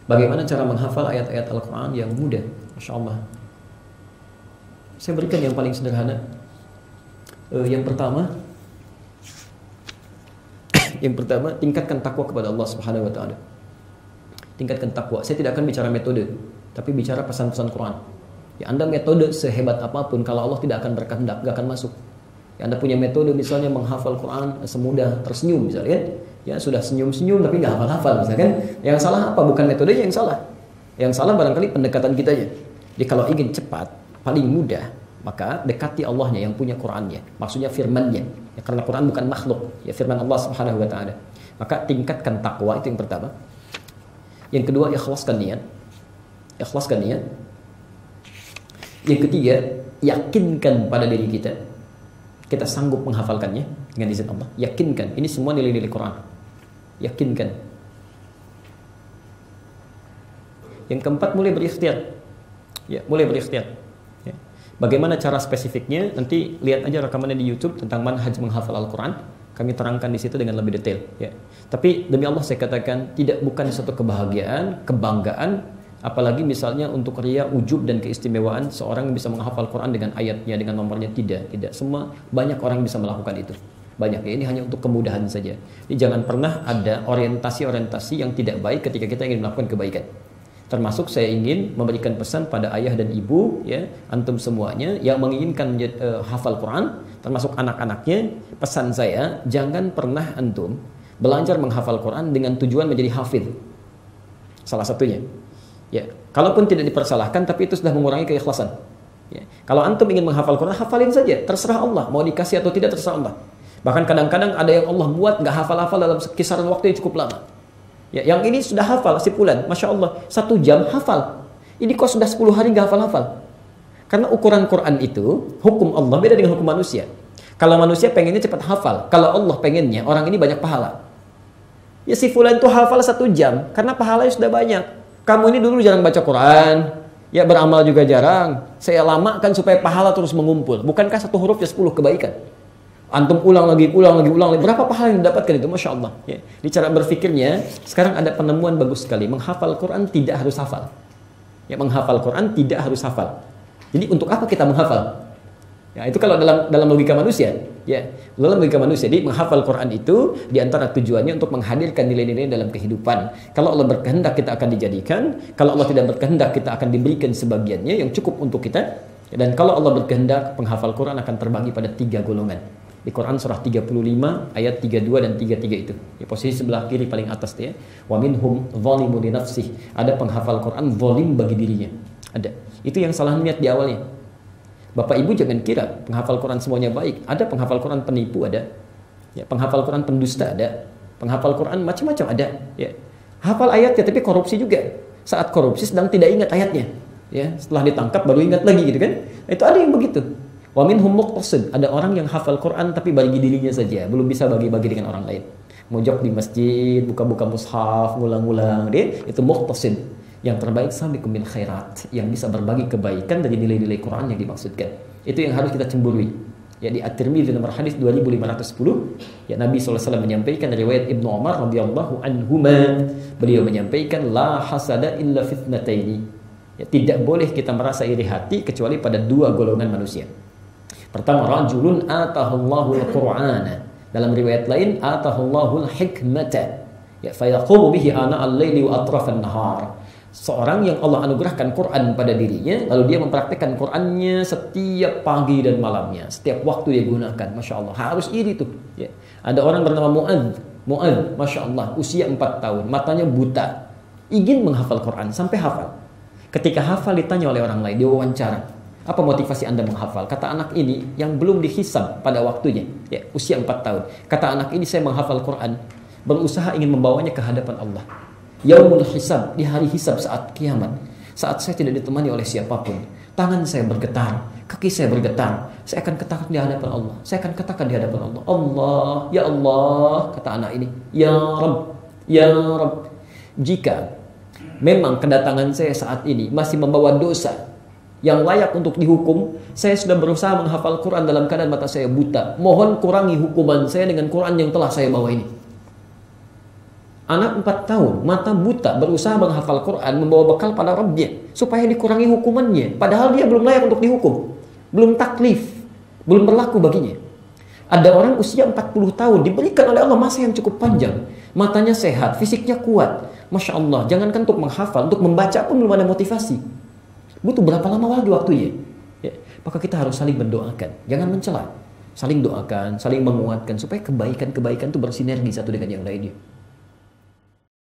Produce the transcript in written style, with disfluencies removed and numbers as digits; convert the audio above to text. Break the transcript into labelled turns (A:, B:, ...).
A: Bagaimana cara menghafal ayat-ayat Al-Quran yang mudah? Masya Allah. Saya berikan yang paling sederhana. Yang pertama, tingkatkan takwa kepada Allah Subhanahu wa taala. Tingkatkan takwa. Saya tidak akan bicara metode, tapi bicara pesan-pesan Quran. Ya, Anda metode sehebat apapun, kalau Allah tidak akan berkehendak, gak akan masuk. Ya, Anda punya metode misalnya menghafal Quran semudah tersenyum misalnya, ya sudah senyum-senyum tapi gak hafal-hafal misalkan. Yang salah apa? Bukan metodenya yang salah. Yang salah barangkali pendekatan kitanya. Jadi kalau ingin cepat, paling mudah, maka dekati Allahnya yang punya Qurannya, maksudnya firmannya. Ya, karena Quran bukan makhluk, ya firman Allah Subhanahu wa taala. Maka tingkatkan takwa, itu yang pertama. Yang kedua, ikhlaskan niat. Ikhlaskan niat. Yang ketiga, yakinkan pada diri kita sanggup menghafalkannya dengan izin Allah. Yakinkan, ini semua nilai-nilai Quran. Yakinkan. Yang keempat, mulai berikhtiar. Ya, mulai berikhtiar. Ya. Bagaimana cara spesifiknya? Nanti lihat aja rekamannya di YouTube tentang manhaj menghafal Al-Quran. Kami terangkan di situ dengan lebih detail. Ya. Tapi demi Allah saya katakan, bukan suatu kebahagiaan, kebanggaan, apalagi misalnya untuk ria, ujub dan keistimewaan seorang bisa menghafal Quran dengan ayatnya, dengan nomornya. Tidak. Semua banyak orang bisa melakukan itu. Banyak ya, ini hanya untuk kemudahan saja. Jadi jangan pernah ada orientasi-orientasi yang tidak baik ketika kita ingin melakukan kebaikan. Termasuk saya ingin memberikan pesan pada ayah dan ibu, ya, antum semuanya yang menginginkan hafal Quran, termasuk anak-anaknya. Pesan saya, jangan pernah antum belajar menghafal Quran dengan tujuan menjadi hafidh. Salah satunya. Ya, kalaupun tidak dipersalahkan, tapi itu sudah mengurangi keikhlasan. Ya. Kalau antum ingin menghafal Quran, hafalin saja, terserah Allah, mau dikasih atau tidak terserah Allah. Bahkan kadang-kadang ada yang Allah buat nggak hafal-hafal dalam kisaran waktu yang cukup lama. Ya, yang ini sudah hafal si fulan, masya Allah, 1 jam hafal. Ini kok sudah 10 hari nggak hafal-hafal? Karena ukuran Quran itu, hukum Allah beda dengan hukum manusia. Kalau manusia pengennya cepat hafal, kalau Allah pengennya orang ini banyak pahala. Ya si fulan itu hafal 1 jam, karena pahalanya sudah banyak. Kamu ini dulu jarang baca Quran, ya beramal juga jarang. Saya lamakan supaya pahala terus mengumpul. Bukankah 1 hurufnya 10 kebaikan? Antum ulang lagi. Berapa pahala yang didapatkan itu? Masya Allah. Ya. Di cara berpikirnya, sekarang ada penemuan bagus sekali. Menghafal Quran tidak harus hafal. Ya, menghafal Quran tidak harus hafal. Jadi untuk apa kita menghafal? Ya, itu kalau dalam logika manusia. Ya, dalam logika manusia. Jadi menghafal Quran itu diantara tujuannya untuk menghadirkan nilai-nilai dalam kehidupan. Kalau Allah berkehendak kita akan dijadikan. Kalau Allah tidak berkehendak kita akan diberikan sebagiannya yang cukup untuk kita. Dan kalau Allah berkehendak, penghafal Quran akan terbagi pada 3 golongan. Di Quran surah 35 ayat 32 dan 33 itu. Ya, posisi sebelah kiri paling atas ya. Wa minhum zalimun li nafsihi. Ada penghafal Quran zalim bagi dirinya. Ada. Itu yang salah niat di awalnya. Bapak Ibu jangan kira penghafal Quran semuanya baik. Ada penghafal Quran penipu ada. Ya, penghafal Quran pendusta ada. Penghafal Quran macam-macam ada. Ya. Hafal ayatnya tapi korupsi juga. Saat korupsi sedang tidak ingat ayatnya. Ya, setelah ditangkap baru ingat lagi gitu kan. Itu ada yang begitu. Wa minhum muqtasid, ada orang yang hafal Quran tapi bagi dirinya saja, belum bisa bagi-bagi dengan orang lain. Mojok di masjid, buka-buka mushaf, ngulang-ngulang, dia itu muqtasid. Yang terbaik sabiqum bil khairat, yang bisa berbagi kebaikan dari nilai-nilai Quran yang dimaksudkan. Itu yang harus kita cemburui. Ya, di At-Tirmidzi nomor hadis 2510, ya Nabi SAW menyampaikan dari riwayat Ibnu Umar radhiyallahu anhuma, beliau menyampaikan la hasada illa fitnataini. Ya, tidak boleh kita merasa iri hati kecuali pada 2 golongan manusia. Pertama, rajulun atahullahu al-Qur'ana. Dalam riwayat lain, atahullahu al-hikmata. Ya, fayaqumu bihi ana al-laili wa atrafan nahar. Seorang yang Allah anugerahkan Quran pada dirinya, lalu dia mempraktikkan Qurannya setiap pagi dan malamnya, setiap waktu dia gunakan. Masya Allah, harus iri tuh. Ya. Ada orang bernama Mu'adz, Masya Allah, usia 4 tahun, matanya buta, ingin menghafal Quran, sampai hafal. Ketika hafal ditanya oleh orang lain, dia wawancara. Apa motivasi Anda menghafal? Kata anak ini yang belum dihisab pada waktunya, ya, usia 4 tahun. Kata anak ini, saya menghafal Quran, berusaha ingin membawanya ke hadapan Allah. Yaumul hisab, di hari hisab saat kiamat. Saat saya tidak ditemani oleh siapapun, tangan saya bergetar, kaki saya bergetar, saya akan katakan di hadapan Allah. Saya akan katakan di hadapan Allah, Allah, ya Allah, kata anak ini, ya Rabb, ya Rabb. Jika memang kedatangan saya saat ini masih membawa dosa yang layak untuk dihukum, saya sudah berusaha menghafal Quran dalam keadaan mata saya buta. Mohon kurangi hukuman saya dengan Quran yang telah saya bawa ini. Anak 4 tahun, mata buta, berusaha menghafal Quran, membawa bekal pada Rabbnya, supaya dikurangi hukumannya. Padahal dia belum layak untuk dihukum. Belum taklif, belum berlaku baginya. Ada orang usia 40 tahun, diberikan oleh Allah masa yang cukup panjang. Matanya sehat, fisiknya kuat. Masya Allah, jangankan untuk menghafal, untuk membaca pun belum ada motivasi. Butuh berapa lama lagi waktunya? Ya, maka kita harus saling mendoakan, jangan mencela. Saling doakan, saling menguatkan, supaya kebaikan-kebaikan itu bersinergi satu dengan yang lainnya.